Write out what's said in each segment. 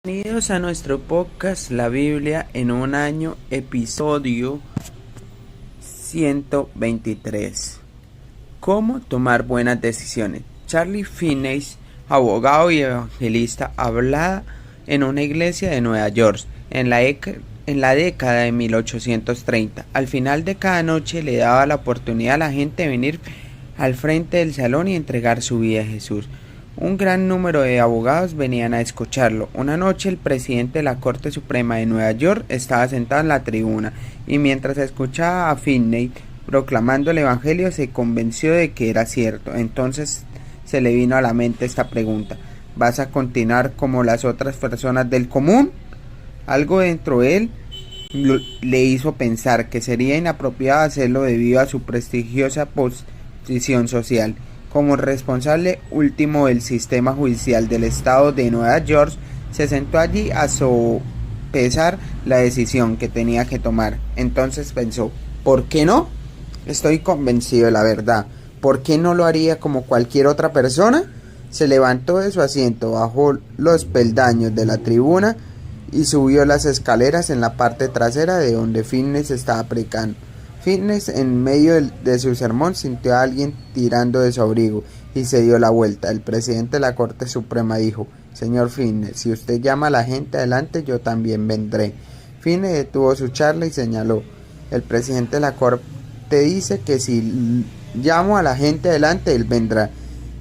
Bienvenidos a nuestro podcast La Biblia en un año, episodio 123. ¿Cómo tomar buenas decisiones? Charles Finney, abogado y evangelista, hablaba en una iglesia de Nueva York en la década de 1830. Al final de cada noche le daba la oportunidad a la gente de venir al frente del salón y entregar su vida a Jesús. Un gran número de abogados venían a escucharlo. Una noche el presidente de la Corte Suprema de Nueva York estaba sentado en la tribuna y mientras escuchaba a Finney proclamando el evangelio se convenció de que era cierto. Entonces se le vino a la mente esta pregunta: ¿vas a continuar como las otras personas del común? Algo dentro de él le hizo pensar que sería inapropiado hacerlo debido a su prestigiosa posición social. Como responsable último del sistema judicial del estado de Nueva York, se sentó allí a sopesar la decisión que tenía que tomar. Entonces pensó: ¿por qué no? Estoy convencido de la verdad. ¿Por qué no lo haría como cualquier otra persona? Se levantó de su asiento, bajó los peldaños de la tribuna y subió las escaleras en la parte trasera de donde Finney estaba predicando. Finney, en medio de su sermón, sintió a alguien tirando de su abrigo y se dio la vuelta. El presidente de la Corte Suprema dijo: «Señor Finney, si usted llama a la gente adelante, yo también vendré». Finney detuvo su charla y señaló: «El presidente de la Corte dice que si llamo a la gente adelante, él vendrá.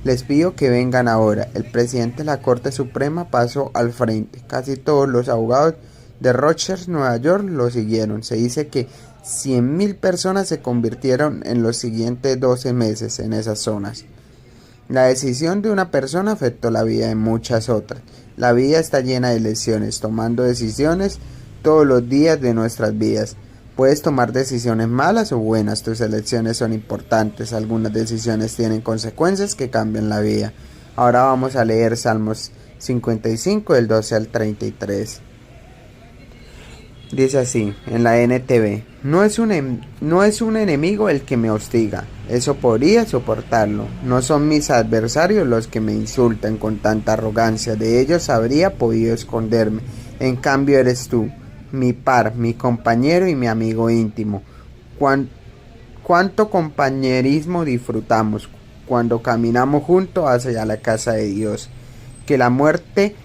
Les pido que vengan ahora». El presidente de la Corte Suprema pasó al frente. Casi todos los abogados de Rochester, Nueva York, lo siguieron. Se dice que 100,000 personas se convirtieron en los siguientes 12 meses en esas zonas. La decisión de una persona afectó la vida de muchas otras. La vida está llena de lecciones, tomando decisiones todos los días de nuestras vidas. Puedes tomar decisiones malas o buenas, tus elecciones son importantes. Algunas decisiones tienen consecuencias que cambian la vida. Ahora vamos a leer Salmos 55 del 12 al 33. Dice así, en la NTV: no es un enemigo el que me hostiga, eso podría soportarlo. No son mis adversarios los que me insultan con tanta arrogancia, de ellos habría podido esconderme. En cambio eres tú, mi par, mi compañero y mi amigo íntimo. Cuánto compañerismo disfrutamos cuando caminamos juntos hacia la casa de Dios. Que la muerte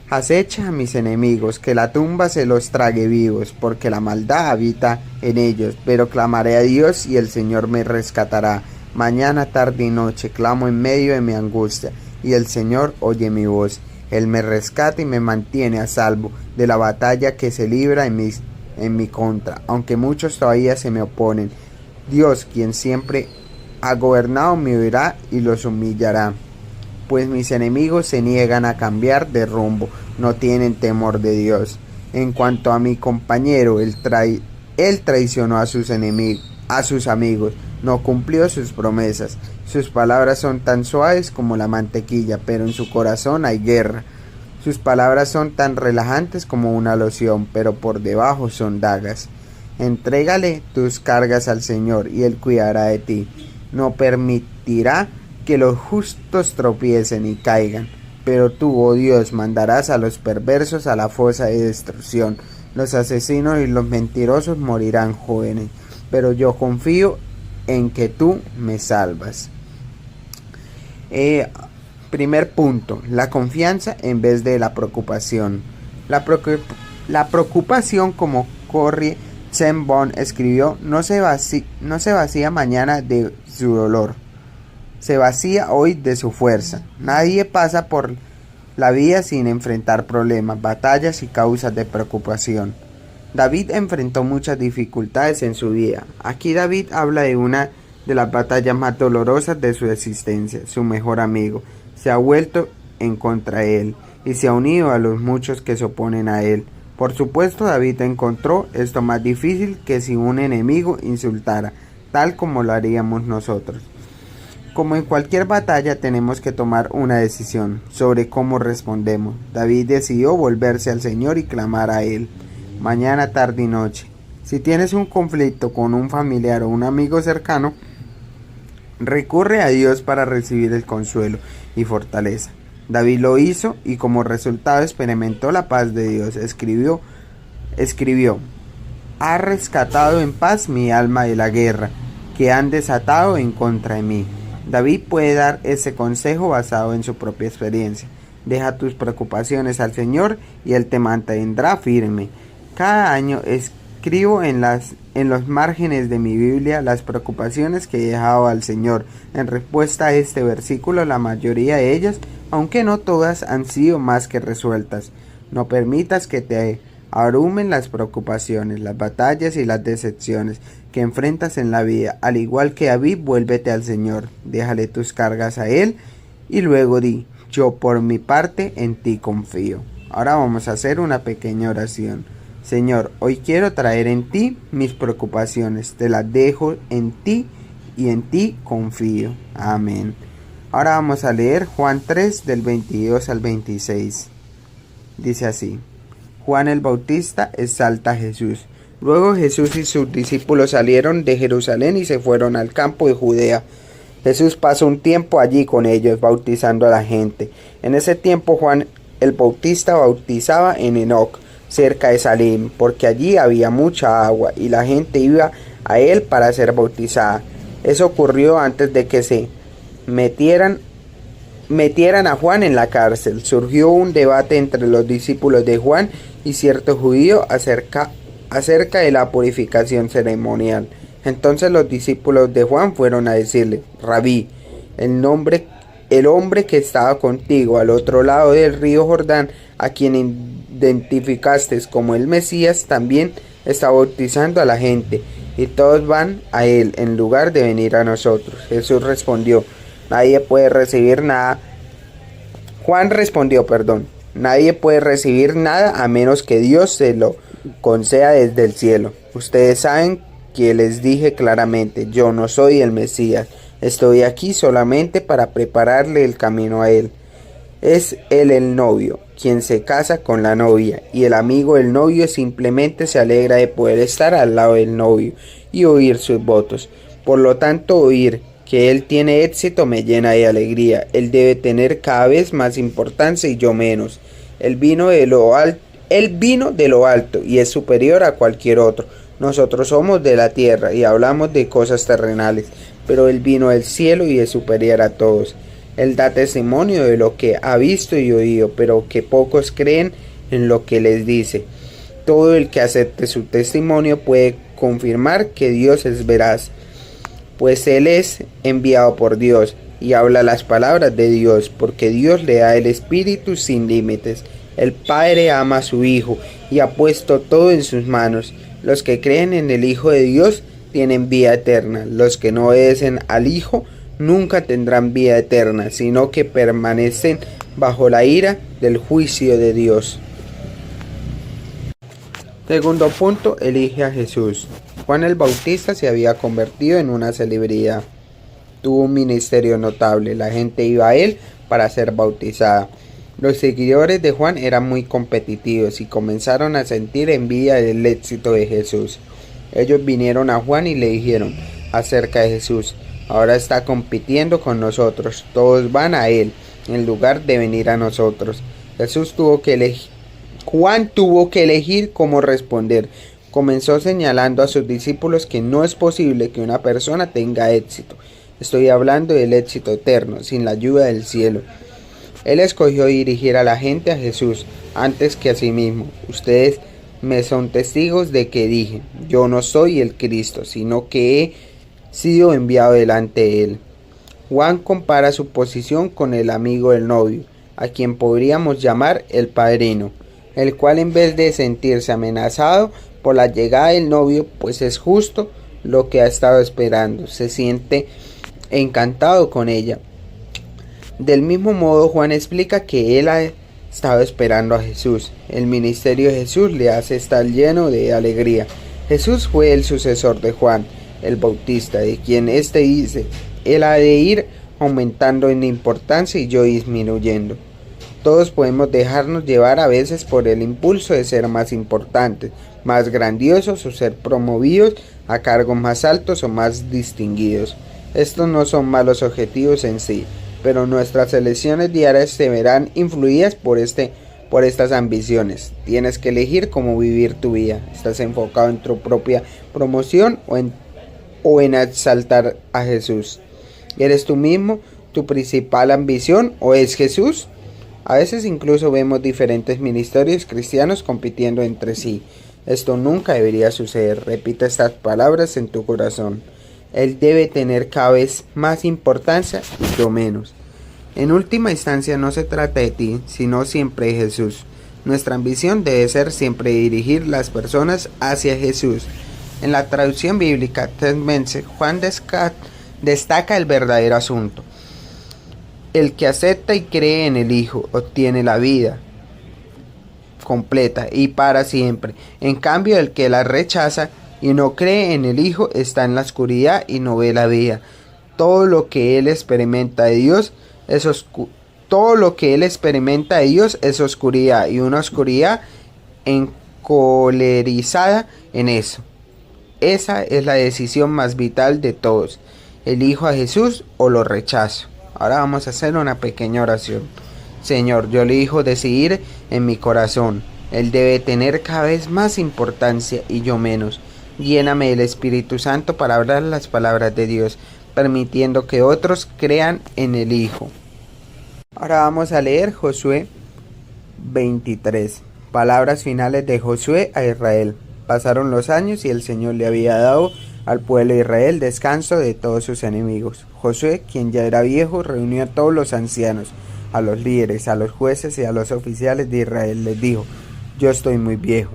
acecha a mis enemigos, que la tumba se los trague vivos, porque la maldad habita en ellos. Pero clamaré a Dios y el Señor me rescatará. Mañana, tarde y noche clamo en medio de mi angustia, y el Señor oye mi voz. Él me rescata y me mantiene a salvo de la batalla que se libra en mi contra, aunque muchos todavía se me oponen. Dios, quien siempre ha gobernado, me oirá y los humillará. Pues mis enemigos se niegan a cambiar de rumbo, no tienen temor de Dios. En cuanto a mi compañero, él traicionó a sus amigos, no cumplió sus promesas. Sus palabras son tan suaves como la mantequilla, pero en su corazón hay guerra. Sus palabras son tan relajantes como una loción, pero por debajo son dagas. Entrégale tus cargas al Señor y Él cuidará de ti. No permitirá que los justos tropiecen y caigan, pero tú, oh Dios, mandarás a los perversos a la fosa de destrucción. Los asesinos y los mentirosos morirán jóvenes, pero yo confío en que tú me salvas. Primer punto: la confianza en vez de la preocupación. La preocupación, como Corrie ten Boom escribió, no se vacía mañana de su dolor, se vacía hoy de su fuerza. Nadie pasa por la vida sin enfrentar problemas, batallas y causas de preocupación. David enfrentó muchas dificultades en su vida. Aquí David habla de una de las batallas más dolorosas de su existencia. Su mejor amigo se ha vuelto en contra de él y se ha unido a los muchos que se oponen a él. Por supuesto, David encontró esto más difícil que si un enemigo insultara, tal como lo haríamos nosotros. Como en cualquier batalla, tenemos que tomar una decisión sobre cómo respondemos. David decidió volverse al Señor y clamar a Él, mañana, tarde y noche. Si tienes un conflicto con un familiar o un amigo cercano, recurre a Dios para recibir el consuelo y fortaleza. David lo hizo y como resultado experimentó la paz de Dios. Escribió, ha rescatado en paz mi alma de la guerra que han desatado en contra de mí. David puede dar ese consejo basado en su propia experiencia. Deja tus preocupaciones al Señor y Él te mantendrá firme. Cada año escribo en los márgenes de mi Biblia las preocupaciones que he dejado al Señor. En respuesta a este versículo, la mayoría de ellas, aunque no todas, han sido más que resueltas. No permitas que te abrumen las preocupaciones, las batallas y las decepciones que enfrentas en la vida. Al igual que David, vuélvete al Señor, déjale tus cargas a Él y luego di, yo por mi parte en ti confío. Ahora vamos a hacer una pequeña oración. Señor, hoy quiero traer en ti mis preocupaciones, te las dejo en ti y en ti confío. Amén. Ahora vamos a leer Juan 3 del 22 al 26. Dice así. Juan el Bautista exalta a Jesús. Luego Jesús y sus discípulos salieron de Jerusalén y se fueron al campo de Judea. Jesús pasó un tiempo allí con ellos, bautizando a la gente. En ese tiempo Juan el Bautista bautizaba en Enoc, cerca de Salim, porque allí había mucha agua y la gente iba a él para ser bautizada. Eso ocurrió antes de que se metieran a Juan en la cárcel. Surgió un debate entre los discípulos de Juan y cierto judío acerca de la purificación ceremonial. Entonces los discípulos de Juan fueron a decirle, Rabí, el hombre que estaba contigo al otro lado del río Jordán, a quien identificaste como el Mesías, también está bautizando a la gente, y todos van a él en lugar de venir a nosotros. Jesús respondió, nadie puede recibir nada. Juan respondió, nadie puede recibir nada a menos que Dios se lo conceda desde el cielo. Ustedes saben que les dije claramente, yo no soy el Mesías, estoy aquí solamente para prepararle el camino a él. Es él el novio, quien se casa con la novia, y el amigo del novio simplemente se alegra de poder estar al lado del novio y oír sus votos. Por lo tanto, oír que él tiene éxito me llena de alegría. Él debe tener cada vez más importancia y yo menos. Él vino de lo alto y es superior a cualquier otro. Nosotros somos de la tierra y hablamos de cosas terrenales, pero él vino del cielo y es superior a todos. Él da testimonio de lo que ha visto y oído, pero que pocos creen en lo que les dice. Todo el que acepte su testimonio puede confirmar que Dios es veraz, pues él es enviado por Dios y habla las palabras de Dios, porque Dios le da el Espíritu sin límites. El Padre ama a su Hijo y ha puesto todo en sus manos. Los que creen en el Hijo de Dios tienen vida eterna. Los que no obedecen al Hijo nunca tendrán vida eterna, sino que permanecen bajo la ira del juicio de Dios. Segundo punto, elige a Jesús. Juan el Bautista se había convertido en una celebridad. Tuvo un ministerio notable. La gente iba a él para ser bautizada. Los seguidores de Juan eran muy competitivos y comenzaron a sentir envidia del éxito de Jesús. Ellos vinieron a Juan y le dijeron acerca de Jesús, ahora está compitiendo con nosotros, todos van a él en lugar de venir a nosotros. Juan tuvo que elegir cómo responder. Comenzó señalando a sus discípulos que no es posible que una persona tenga éxito. Estoy hablando del éxito eterno, sin la ayuda del cielo. Él escogió dirigir a la gente a Jesús antes que a sí mismo. Ustedes me son testigos de que dije, yo no soy el Cristo, sino que he sido enviado delante de él. Juan compara su posición con el amigo del novio, a quien podríamos llamar el padrino, el cual en vez de sentirse amenazado por la llegada del novio, pues es justo lo que ha estado esperando, se siente encantado con ella. Del mismo modo, Juan explica que él ha estado esperando a Jesús. El ministerio de Jesús le hace estar lleno de alegría. Jesús fue el sucesor de Juan el Bautista, de quien éste dice, él ha de ir aumentando en importancia y yo disminuyendo. Todos podemos dejarnos llevar a veces por el impulso de ser más importantes, más grandiosos o ser promovidos a cargos más altos o más distinguidos. Estos no son malos objetivos en sí, pero nuestras elecciones diarias se verán influidas por estas ambiciones. Tienes que elegir cómo vivir tu vida. ¿Estás enfocado en tu propia promoción o en exaltar a Jesús? ¿Eres tú mismo tu principal ambición o es Jesús? A veces incluso vemos diferentes ministerios cristianos compitiendo entre sí. Esto nunca debería suceder. Repite estas palabras en tu corazón. Él debe tener cada vez más importancia y yo menos. En última instancia no se trata de ti, sino siempre de Jesús. Nuestra ambición debe ser siempre dirigir las personas hacia Jesús. En la traducción bíblica Testamense, Juan destaca el verdadero asunto. El que acepta y cree en el Hijo obtiene la vida completa y para siempre. En cambio, el que la rechaza y no cree en el Hijo está en la oscuridad y no ve la vida. Todo lo que él experimenta de Dios es oscuridad, y una oscuridad encolerizada en eso. Esa es la decisión más vital de todos. ¿Elijo a Jesús o lo rechazo? Ahora vamos a hacer una pequeña oración. Señor, yo elijo decidir en mi corazón. Él debe tener cada vez más importancia y yo menos. Lléname del Espíritu Santo para hablar las palabras de Dios, permitiendo que otros crean en el Hijo. Ahora vamos a leer Josué 23. Palabras finales de Josué a Israel. Pasaron los años y el Señor le había dado al pueblo de Israel descanso de todos sus enemigos. Josué, quien ya era viejo, reunió a todos los ancianos, a los líderes, a los jueces y a los oficiales de Israel. Les dijo: yo estoy muy viejo.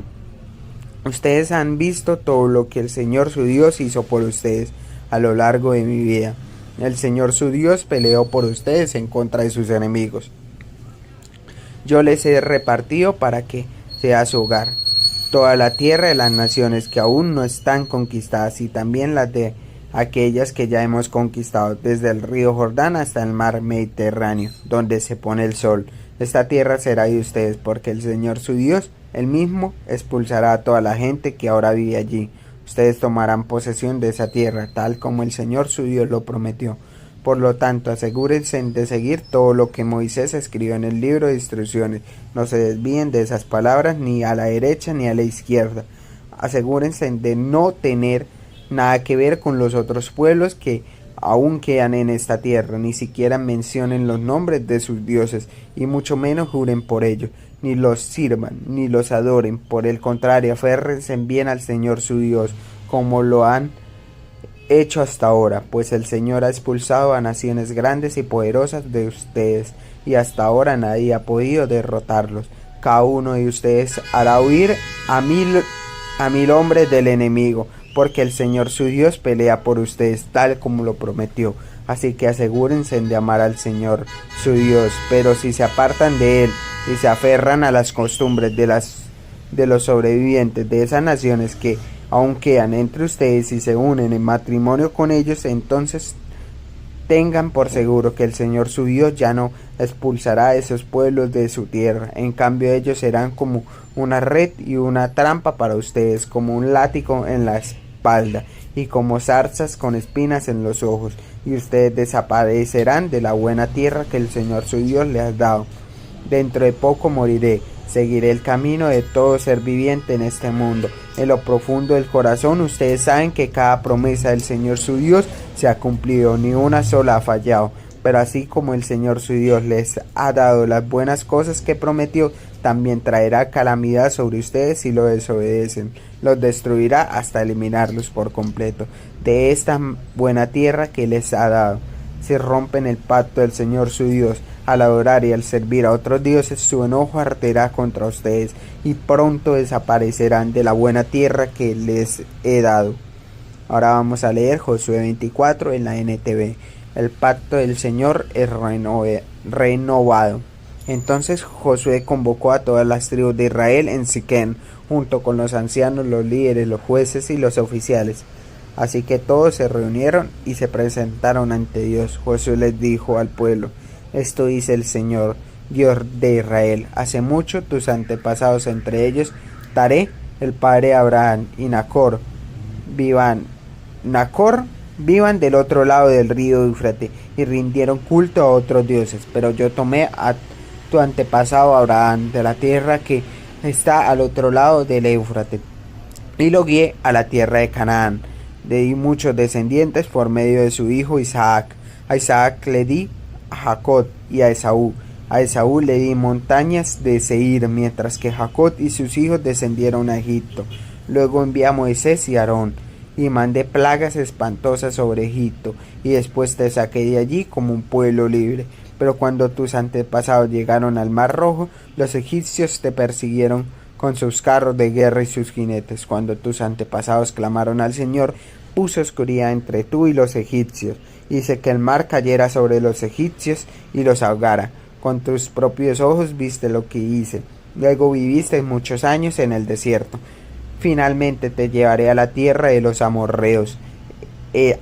Ustedes han visto todo lo que el Señor su Dios hizo por ustedes a lo largo de mi vida. El Señor su Dios peleó por ustedes en contra de sus enemigos. Yo les he repartido para que sea su hogar toda la tierra de las naciones que aún no están conquistadas y también las de aquellas que ya hemos conquistado, desde el río Jordán hasta el mar Mediterráneo, donde se pone el sol. Esta tierra será de ustedes, porque el Señor su Dios, él mismo, expulsará a toda la gente que ahora vive allí. Ustedes tomarán posesión de esa tierra, tal como el Señor su Dios lo prometió. Por lo tanto, asegúrense de seguir todo lo que Moisés escribió en el libro de instrucciones. No se desvíen de esas palabras ni a la derecha ni a la izquierda. Asegúrense de no tener nada que ver con los otros pueblos que aún quedan en esta tierra. Ni siquiera mencionen los nombres de sus dioses, y mucho menos juren por ellos. Ni los sirvan, ni los adoren. Por el contrario, aférrense bien al Señor su Dios, como lo han hecho hasta ahora, pues el Señor ha expulsado a naciones grandes y poderosas de ustedes, y hasta ahora nadie ha podido derrotarlos. Cada uno de ustedes hará huir a mil hombres del enemigo, porque el Señor su Dios pelea por ustedes tal como lo prometió. Así que asegúrense de amar al Señor su Dios. Pero si se apartan de él y se aferran a las costumbres de los sobrevivientes de esas naciones que aún quedan entre ustedes y se unen en matrimonio con ellos, entonces tengan por seguro que el Señor su Dios ya no expulsará a esos pueblos de su tierra. En cambio, ellos serán como una red y una trampa para ustedes, como un látigo en la espalda y como zarzas con espinas en los ojos, y ustedes desaparecerán de la buena tierra que el Señor su Dios les ha dado. Dentro de poco moriré. Seguiré el camino de todo ser viviente en este mundo. En lo profundo del corazón ustedes saben que cada promesa del Señor su Dios se ha cumplido, ni una sola ha fallado. Pero así como el Señor su Dios les ha dado las buenas cosas que prometió, también traerá calamidad sobre ustedes si lo desobedecen. Los destruirá hasta eliminarlos por completo de esta buena tierra que les ha dado. Si rompen el pacto del Señor su Dios al adorar y al servir a otros dioses, su enojo arderá contra ustedes y pronto desaparecerán de la buena tierra que les he dado. Ahora vamos a leer Josué 24 en la NTV. El pacto del Señor es renovado. Entonces Josué convocó a todas las tribus de Israel en Siquem, junto con los ancianos, los líderes, los jueces y los oficiales. Así que todos se reunieron y se presentaron ante Dios. Josué les dijo al pueblo: esto dice el Señor, Dios de Israel: hace mucho tus antepasados, entre ellos Taré, el padre de Abraham, y Nacor, vivan. Nacor vivan del otro lado del río Éufrates, y rindieron culto a otros dioses. Pero yo tomé a tu antepasado Abraham de la tierra que está al otro lado del Éufrates, y lo guié a la tierra de Canaán. Le di muchos descendientes por medio de su hijo Isaac. A Isaac le di a Jacob y a Esaú. A Esaú le di montañas de Seir, mientras que Jacob y sus hijos descendieron a Egipto. Luego envié a Moisés y a Aarón, y mandé plagas espantosas sobre Egipto, y después te saqué de allí como un pueblo libre. Pero cuando tus antepasados llegaron al Mar Rojo, los egipcios te persiguieron con sus carros de guerra y sus jinetes. Cuando tus antepasados clamaron al Señor, puso oscuridad entre tú y los egipcios, hice que el mar cayera sobre los egipcios y los ahogara. Con tus propios ojos viste lo que hice. Luego viviste muchos años en el desierto. Finalmente te llevaré a la tierra de los amorreos,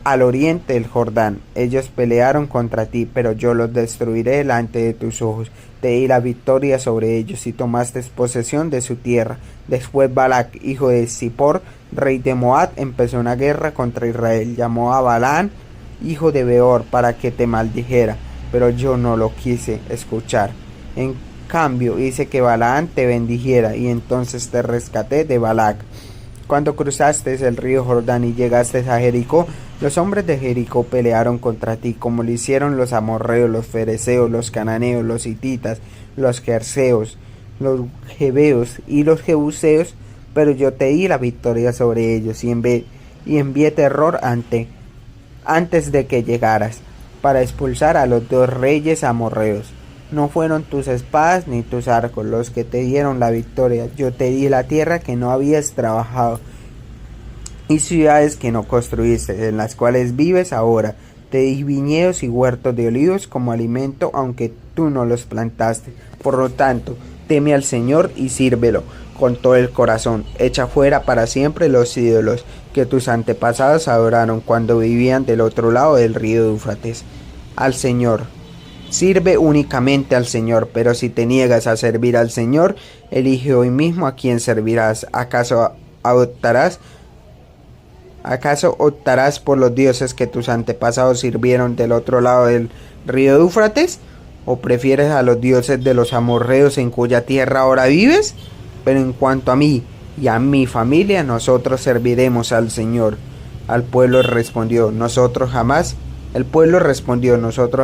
al oriente del Jordán. Ellos pelearon contra ti, pero yo los destruiré delante de tus ojos. Te di la victoria sobre ellos y tomaste posesión de su tierra. Después Balac, hijo de Zippor, rey de Moab, empezó una guerra contra Israel. Llamó a Balaam, hijo de Beor, para que te maldijera, pero yo no lo quise escuchar. En cambio hice que Balaam te bendijera, y entonces te rescaté de Balac. Cuando cruzaste el río Jordán y llegaste a Jericó, los hombres de Jericó pelearon contra ti, como lo hicieron los amorreos, los fereceos, los cananeos, los hititas, los jerseos, los jebeos y los jebuseos, pero yo te di la victoria sobre ellos, y envié terror antes de que llegaras, para expulsar a los 2 reyes amorreos. No fueron tus espadas ni tus arcos los que te dieron la victoria. Yo te di la tierra que no habías trabajado, y ciudades que no construiste, en las cuales vives ahora. Te di viñedos y huertos de olivos como alimento, aunque tú no los plantaste. Por lo tanto, teme al Señor y sírvelo con todo el corazón. Echa fuera para siempre los ídolos que tus antepasados adoraron cuando vivían del otro lado del río Éufrates. Al Señor. Sirve únicamente al Señor, pero si te niegas a servir al Señor, elige hoy mismo a quién servirás. ¿Acaso optarás por los dioses que tus antepasados sirvieron del otro lado del río Éufrates? ¿O prefieres a los dioses de los amorreos en cuya tierra ahora vives? Pero en cuanto a mí y a mi familia, nosotros serviremos al Señor. El pueblo respondió, nosotros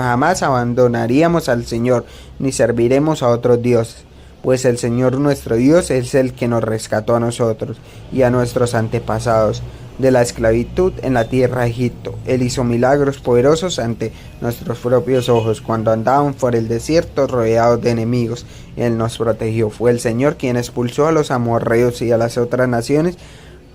jamás abandonaríamos al Señor, ni serviremos a otros dioses, pues el Señor nuestro Dios es el que nos rescató a nosotros y a nuestros antepasados de la esclavitud en la tierra de Egipto. Él hizo milagros poderosos ante nuestros propios ojos cuando andaban por el desierto rodeados de enemigos. Él nos protegió. Fue el Señor quien expulsó a los amorreos y a las otras naciones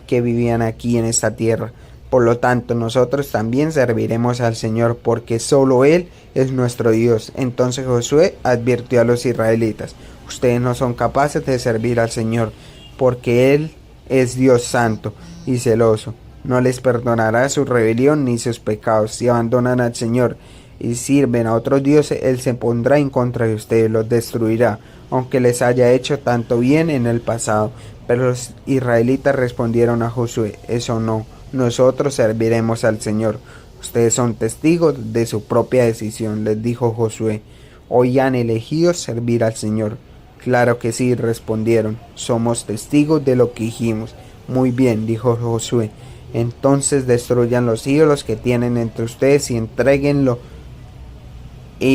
que vivían aquí en esta tierra. Por lo tanto, nosotros también serviremos al Señor, porque solo Él es nuestro Dios. Entonces Josué advirtió a los israelitas, ustedes no son capaces de servir al Señor, porque Él es Dios santo y celoso. No les perdonará su rebelión ni sus pecados. Si abandonan al Señor y sirven a otros dioses, Él se pondrá en contra de ustedes, los destruirá, aunque les haya hecho tanto bien en el pasado. Pero los israelitas respondieron a Josué, eso no. Nosotros serviremos al Señor. Ustedes son testigos de su propia decisión, les dijo Josué. Hoy han elegido servir al Señor. Claro que sí, respondieron. Somos testigos de lo que dijimos. Muy bien, dijo Josué. Entonces destruyan los ídolos que tienen entre ustedes y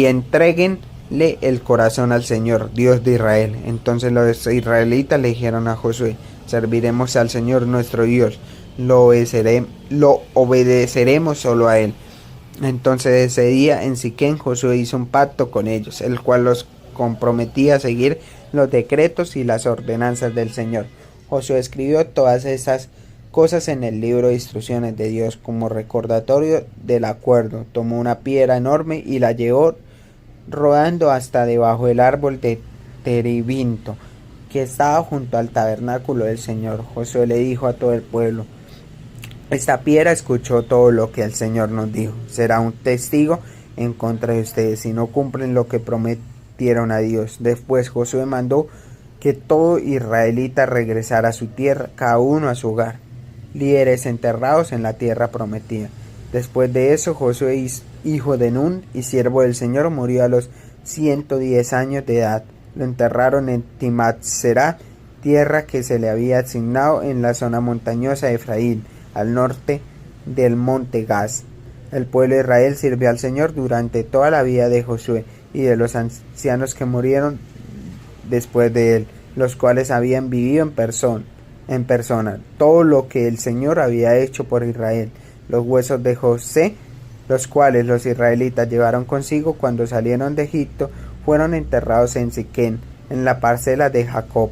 entréguenle el corazón al Señor, Dios de Israel. Entonces los israelitas le dijeron a Josué, serviremos al Señor nuestro Dios. Lo obedeceremos solo a Él. Entonces ese día en Siquem Josué hizo un pacto con ellos, el cual los comprometía a seguir los decretos y las ordenanzas del Señor. Josué escribió todas estas cosas en el libro de instrucciones de Dios como recordatorio del acuerdo. Tomó una piedra enorme y la llevó rodando hasta debajo del árbol de terebinto que estaba junto al tabernáculo del Señor. Josué le dijo a todo el pueblo, esta piedra escuchó todo lo que el Señor nos dijo. Será un testigo en contra de ustedes si no cumplen lo que prometieron a Dios. Después Josué mandó que todo israelita regresara a su tierra, cada uno a su hogar, líderes enterrados en la tierra prometida. Después de eso, Josué, hijo de Nun y siervo del Señor, murió a los 110 años de edad. Lo enterraron en Timnat-Será, tierra que se le había asignado en la zona montañosa de Efraín, al norte del monte Gaz. El pueblo de Israel sirvió al Señor durante toda la vida de Josué y de los ancianos que murieron después de él, los cuales habían vivido en persona todo lo que el Señor había hecho por Israel. Los huesos de José, los cuales los israelitas llevaron consigo cuando salieron de Egipto, fueron enterrados en Siquén, en la parcela de Jacob,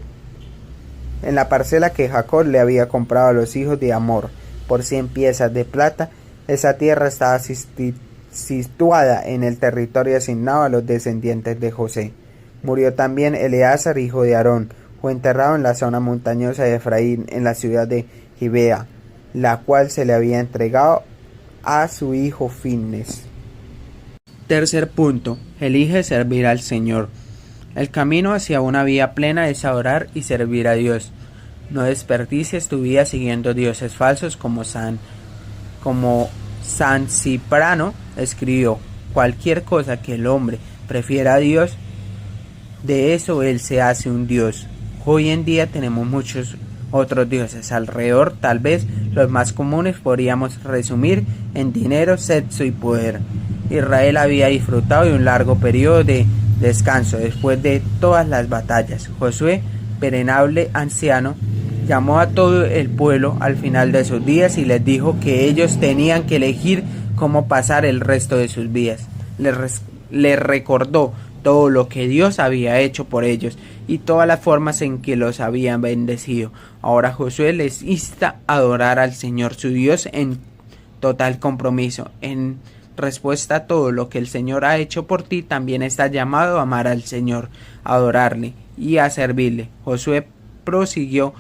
en la parcela que Jacob le había comprado a los hijos de Amor por 100 piezas de plata. Esa tierra estaba situada en el territorio asignado a los descendientes de José. Murió también Eleazar, hijo de Aarón. Fue enterrado en la zona montañosa de Efraín, en la ciudad de Gibea, la cual se le había entregado a su hijo Finnes. Tercer punto. Elige servir al Señor. El camino hacia una vida plena es adorar y servir a Dios. No desperdicies tu vida siguiendo dioses falsos como San Cipriano escribió: cualquier cosa que el hombre prefiera a Dios, de eso él se hace un dios. Hoy en día tenemos muchos otros dioses alrededor, tal vez los más comunes podríamos resumir en dinero, sexo y poder. Israel había disfrutado de un largo periodo de descanso después de todas las batallas. Josué, venerable anciano, llamó a todo el pueblo al final de sus días y les dijo que ellos tenían que elegir cómo pasar el resto de sus vidas. Les recordó todo lo que Dios había hecho por ellos y todas las formas en que los habían bendecido. Ahora Josué les insta a adorar al Señor su Dios en total compromiso. En respuesta a todo lo que el Señor ha hecho por ti, también estás llamado a amar al Señor, a adorarle y a servirle. Josué prosiguió: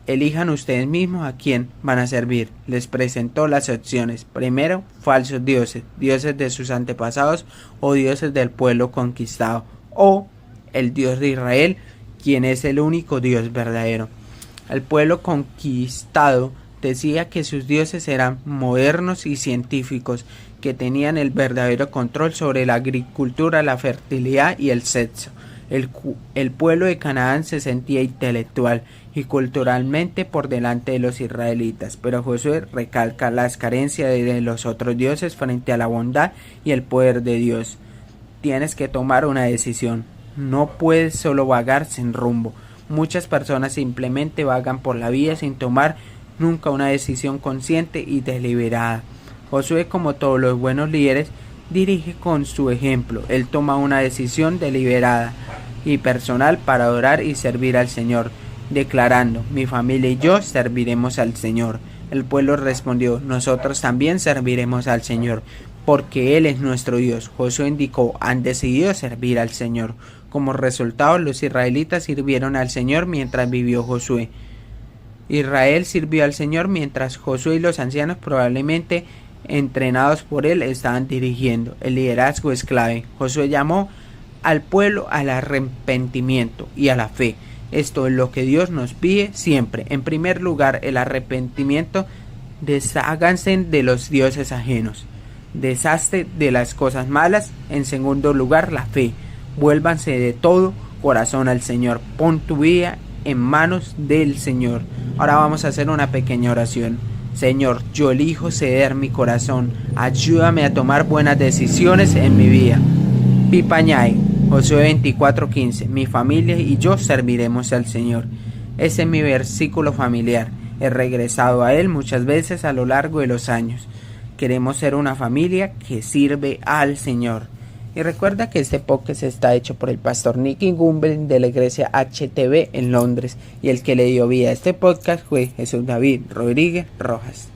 elijan ustedes mismos a quién van a servir. Les presentó las opciones. Primero, falsos dioses, dioses de sus antepasados o dioses del pueblo conquistado, o el Dios de Israel, quien es el único Dios verdadero. El pueblo conquistado decía que sus dioses eran modernos y científicos, que tenían el verdadero control sobre la agricultura, la fertilidad y el sexo. El pueblo de Canaán se sentía intelectual y culturalmente por delante de los israelitas, pero Josué recalca las carencias de los otros dioses frente a la bondad y el poder de Dios. Tienes que tomar una decisión. No puedes solo vagar sin rumbo. Muchas personas simplemente vagan por la vida sin tomar nunca una decisión consciente y deliberada. Josué, como todos los buenos líderes, dirige con su ejemplo. Él toma una decisión deliberada y personal para adorar y servir al Señor, declarando: mi familia y yo serviremos al Señor. El pueblo respondió: nosotros también serviremos al Señor, porque Él es nuestro Dios. Josué indicó: han decidido servir al Señor. Como resultado, los israelitas sirvieron al Señor mientras vivió Josué. Israel sirvió al Señor mientras Josué y los ancianos, probablemente entrenados por él, estaban dirigiendo. El liderazgo es clave. Josué llamó al pueblo al arrepentimiento y a la fe. Esto es lo que Dios nos pide siempre. En primer lugar, el arrepentimiento. Desháganse de los dioses ajenos. Deshazte de las cosas malas. En segundo lugar, la fe. Vuélvanse de todo corazón al Señor. Pon tu vida en manos del Señor. Ahora vamos a hacer una pequeña oración. Señor, yo elijo ceder mi corazón. Ayúdame a tomar buenas decisiones en mi vida. Pipañay, Josué 24:15. Mi familia y yo serviremos al Señor. Ese es mi versículo familiar. He regresado a él muchas veces a lo largo de los años. Queremos ser una familia que sirve al Señor. Y recuerda que este podcast está hecho por el pastor Nicky Gumbel de la iglesia HTB en Londres, y el que le dio vida a este podcast fue Jesús David Rodríguez Rojas.